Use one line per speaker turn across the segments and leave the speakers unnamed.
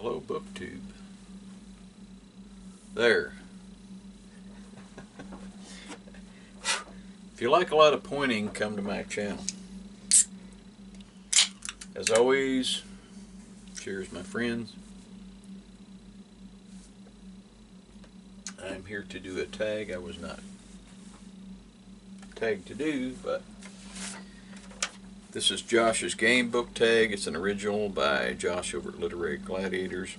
Hello, BookTube. There. If you like a lot of pointing, come to my channel. As always, cheers, my friends. I'm here to do a tag I was not tagged to do, but this is Josh's game book tag. It's an original by Josh over at Literary Gladiators.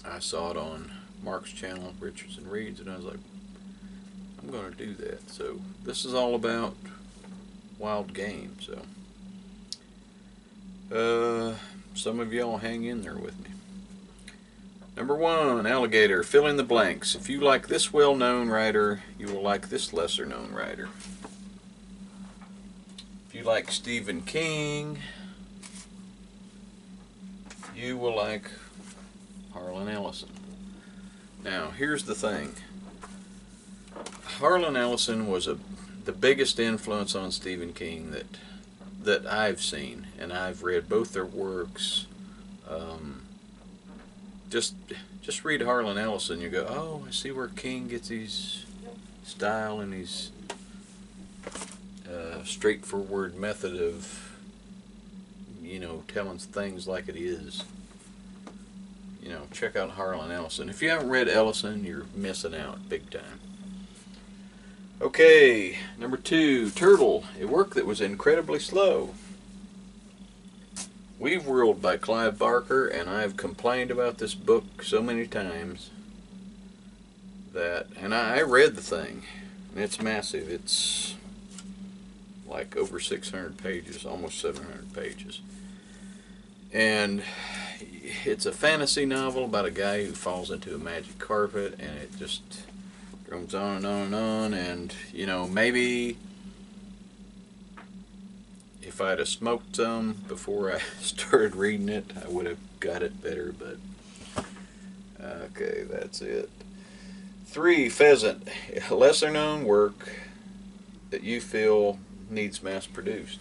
I saw it on Mark's channel, Richardson Reads, and I was like, I'm going to do that. So this is all about wild game. So some of y'all hang in there with me. Number 1, Alligator, fill in the blanks. If you like this well-known writer, you will like this lesser-known writer. If you like Stephen King, you will like Harlan Ellison. Now, here's the thing. Harlan Ellison was the biggest influence on Stephen King that I've seen, and I've read both their works. Just read Harlan Ellison, you go, oh, I see where King gets his style and his straightforward method of, telling things like it is. Check out Harlan Ellison. If you haven't read Ellison, you're missing out big time. Okay, number 2, Turtle, a work that was incredibly slow. We've Whirled by Clive Barker, and I've complained about this book so many times and I read the thing, and it's massive. It's like over 600 pages, almost 700 pages. And it's a fantasy novel about a guy who falls into a magic carpet, and it just goes on and on and on. And, maybe if I'd have smoked some before I started reading it, I would have got it better, but okay, that's it. 3, Pheasant, a lesser-known work that you feel needs mass-produced.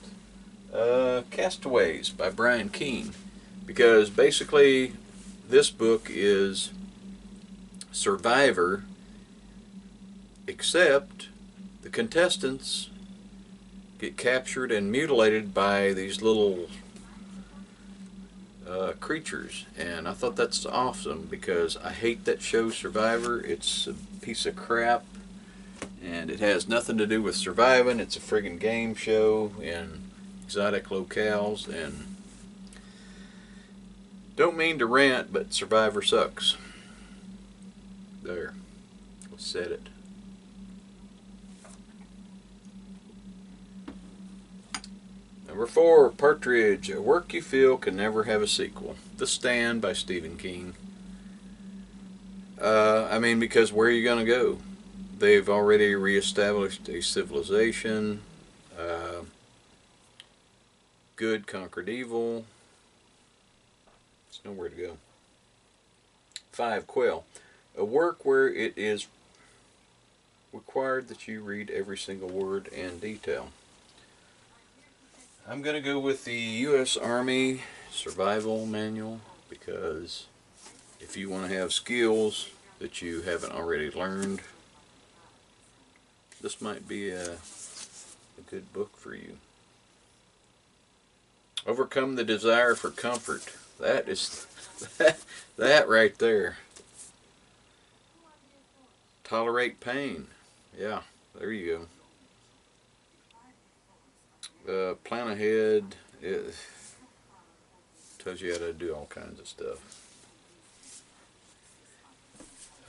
Castaways by Brian Keene, because basically this book is Survivor, except the contestants get captured and mutilated by these little creatures, and I thought that's awesome because I hate that show Survivor. It's a piece of crap, and it has nothing to do with surviving. It's a friggin' game show in exotic locales, and don't mean to rant, but Survivor sucks. There, said it. Number 4, Partridge, a work you feel can never have a sequel. The Stand by Stephen King. Because where are you going to go? They've already reestablished a civilization. Good conquered evil. There's nowhere to go. 5, Quail, a work where it is required that you read every single word and detail. I'm going to go with the U.S. Army Survival Manual, because if you want to have skills that you haven't already learned, this might be a good book for you. Overcome the Desire for Comfort. That is that right there. Tolerate Pain. Yeah, there you go. Plan ahead. It tells you how to do all kinds of stuff.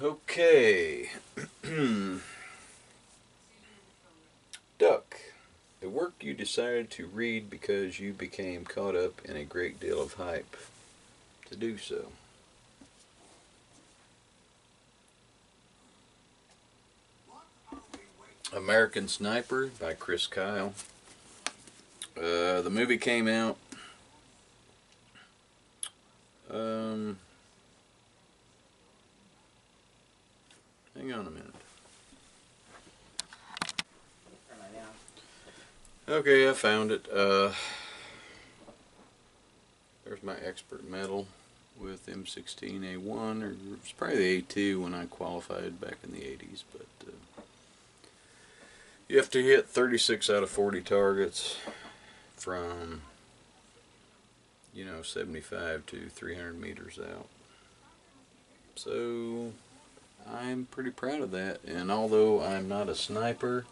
Okay. Duck, a work you decided to read because you became caught up in a great deal of hype to do so. American Sniper by Chris Kyle. The movie came out. Hang on a minute. Okay, I found it. There's my expert medal. with M16A1, or it was probably the A2 when I qualified back in the 80s, but you have to hit 36 out of 40 targets from, 75 to 300 meters out. So I'm pretty proud of that, and although I'm not a sniper,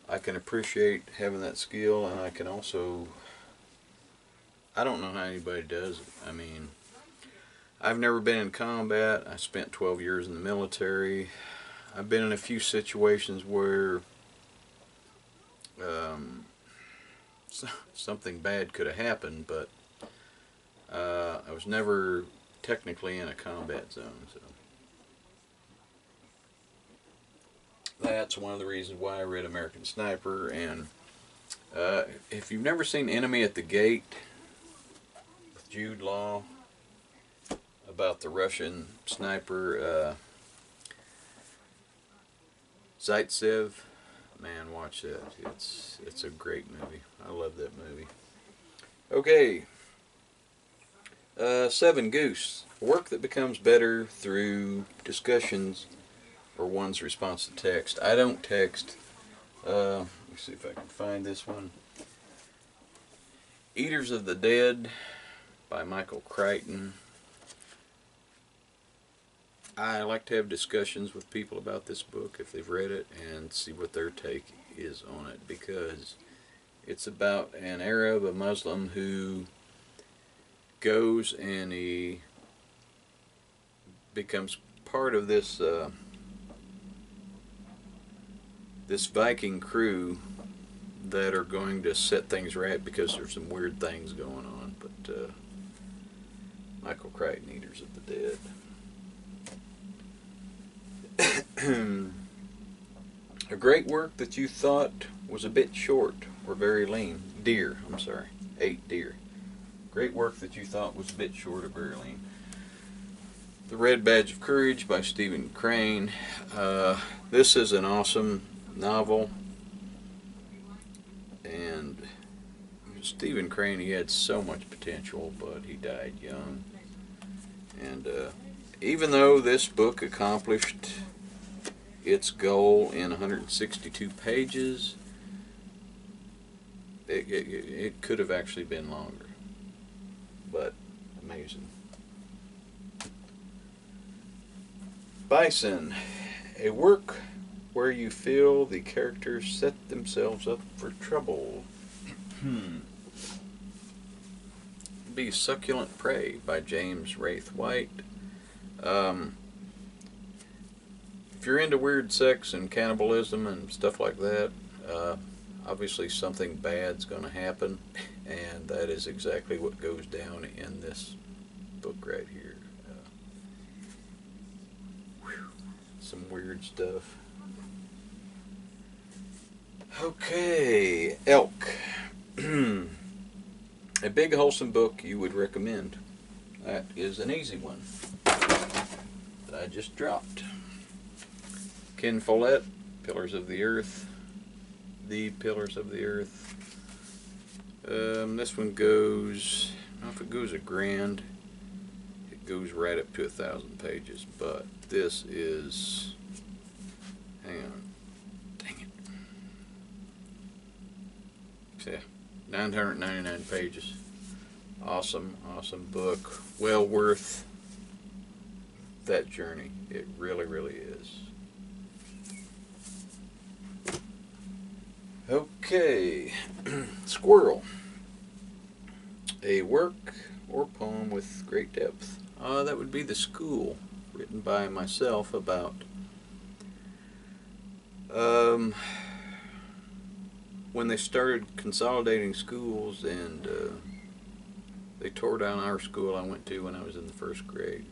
I can appreciate having that skill, and I can also, I don't know how anybody does it. I mean, I've never been in combat. I spent 12 years in the military. I've been in a few situations where something bad could have happened, but I was never technically in a combat zone. So that's one of the reasons why I read American Sniper. And if you've never seen Enemy at the Gate with Jude Law, about the Russian sniper Zaitsev, man, watch that. It's a great movie. I love that movie. Okay. 7, Goose. Work that becomes better through discussions or one's response to text. I don't text. Let me see if I can find this one. Eaters of the Dead by Michael Crichton. I like to have discussions with people about this book if they've read it and see what their take is on it, because it's about an Arab, a Muslim, who goes and he becomes part of this this Viking crew that are going to set things right because there's some weird things going on. But Michael Crichton, Eaters of the Dead. A great work that you thought was a bit short or very lean. Deer, I'm sorry. 8 Deer. Great work that you thought was a bit short or very lean. The Red Badge of Courage by Stephen Crane. This is an awesome novel. And Stephen Crane, he had so much potential, but he died young. And even though this book accomplished its goal in 162 pages, it could have actually been longer, but amazing. Bison, a work where you feel the characters set themselves up for trouble. Be Succulent Prey by James Wraith White. If you're into weird sex and cannibalism and stuff like that, obviously something bad's going to happen, and that is exactly what goes down in this book right here. Some weird stuff. Okay, Elk. A big wholesome book you would recommend. That is an easy one that I just dropped. Ken Follett, Pillars of the Earth. The Pillars of the Earth. This one goes, I don't know if it goes $1,000. It goes right up to 1,000 pages, but this is, hang on, dang it. Yeah, 999 pages. Awesome, awesome book. Well worth that journey. It really, really is. Okay, Squirrel. A work or poem with great depth. That would be The School, written by myself about when they started consolidating schools, and they tore down our school I went to when I was in the 1st grade.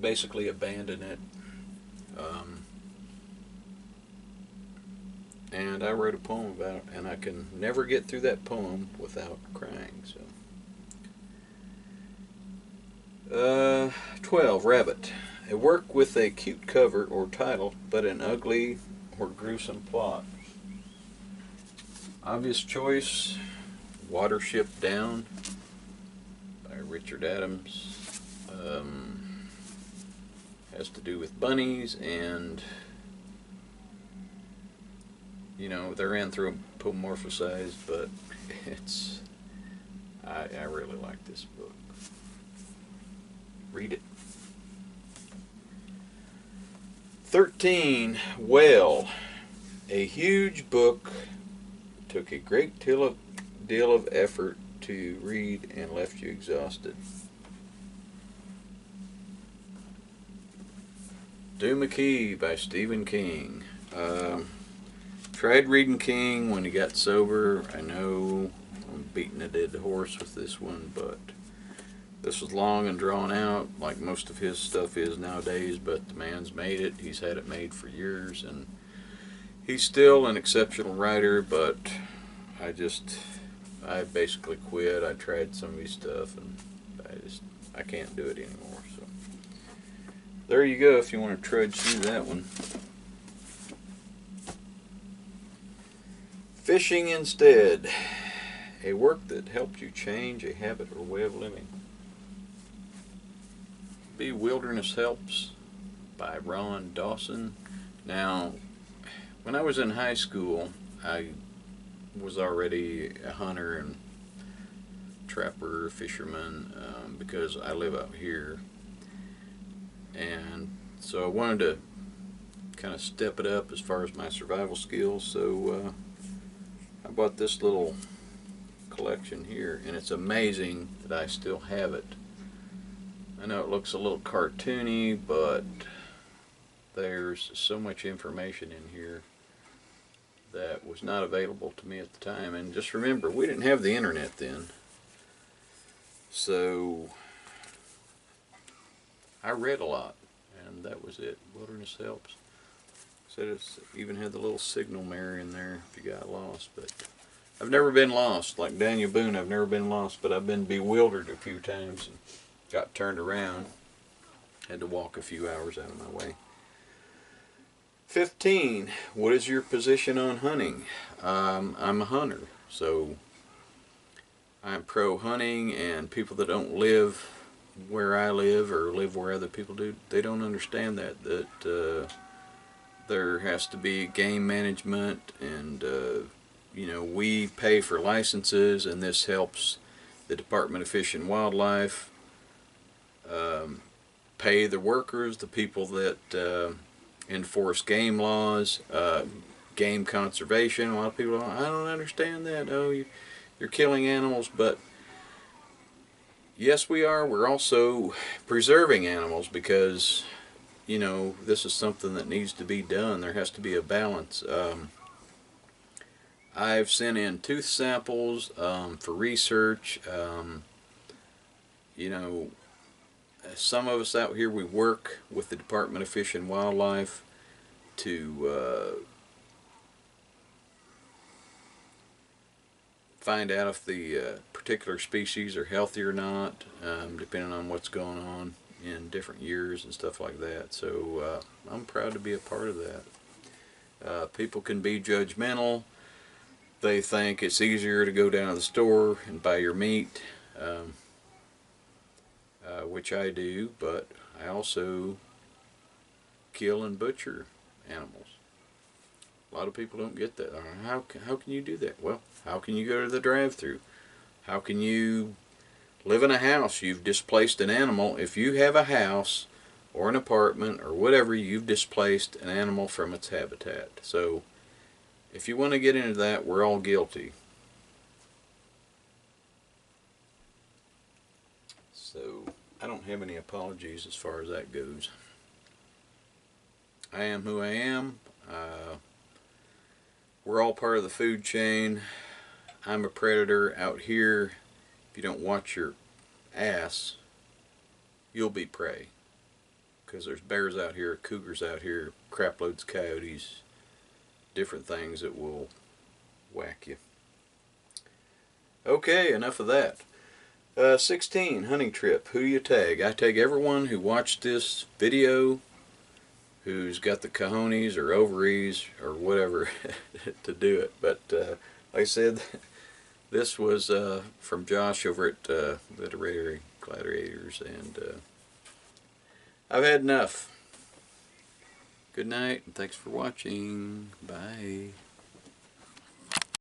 Basically abandoned it. And I wrote a poem about it, and I can never get through that poem without crying. So, 12, Rabbit. A work with a cute cover or title, but an ugly or gruesome plot. Obvious choice, Watership Down by Richard Adams. Has to do with bunnies, and you know, they're anthropomorphized, but it's I really like this book. Read it. 13. Whirl. A huge book took a great deal of effort to read and left you exhausted. Do McKee by Stephen King. Tried reading King when he got sober. I know I'm beating a dead horse with this one, but this was long and drawn out, like most of his stuff is nowadays, but the man's made it. He's had it made for years, and he's still an exceptional writer, but I basically quit. I tried some of his stuff, and I can't do it anymore. So there you go if you want to trudge through that one. Fishing Instead. A work that helped you change a habit or way of living. Be Wilderness Helps by Ron Dawson. Now, when I was in high school, I was already a hunter and trapper, fisherman, because I live out here. And so I wanted to kind of step it up as far as my survival skills, so I bought this little collection here, and it's amazing that I still have it. I know it looks a little cartoony, but there's so much information in here that was not available to me at the time. And just remember, we didn't have the internet then, so I read a lot, and that was it. Wilderness Helps. Said it's even had the little signal mirror in there if you got lost. But I've never been lost like Daniel Boone. I've never been lost, but I've been bewildered a few times and got turned around. Had to walk a few hours out of my way. 15. What is your position on hunting? I'm a hunter, so I'm pro hunting, and people that don't live where I live or live where other people do, they don't understand that there has to be game management, and you know, we pay for licenses, and this helps the Department of Fish and Wildlife pay the workers, the people that enforce game laws, game conservation. A lot of people I don't understand that. Oh, you're killing animals, but yes, we are. We're also preserving animals, because you know, this is something that needs to be done. There has to be a balance. I've sent in tooth samples for research. You know, some of us out here, we work with the Department of Fish and Wildlife to find out if the particular species are healthy or not, depending on what's going on in different years and stuff like that. So I'm proud to be a part of that. People can be judgmental. They think it's easier to go down to the store and buy your meat, which I do, but I also kill and butcher animals. A lot of people don't get that. How can you do that? Well, how can you go to the drive-thru? How can you live in a house? You've displaced an animal. If you have a house or an apartment or whatever, you've displaced an animal from its habitat. So if you want to get into that, we're all guilty. So I don't have any apologies as far as that goes. I am who I am. We're all part of the food chain. I'm a predator out here. If you don't watch your ass, you'll be prey. Because there's bears out here, cougars out here, craploads of coyotes, different things that will whack you. Okay, enough of that. 16, hunting trip. Who do you tag? I tag everyone who watched this video, who's got the cojones or ovaries or whatever to do it. But like I said, This was from Josh over at Literary Gladiators, and I've had enough. Good night, and thanks for watching. Bye.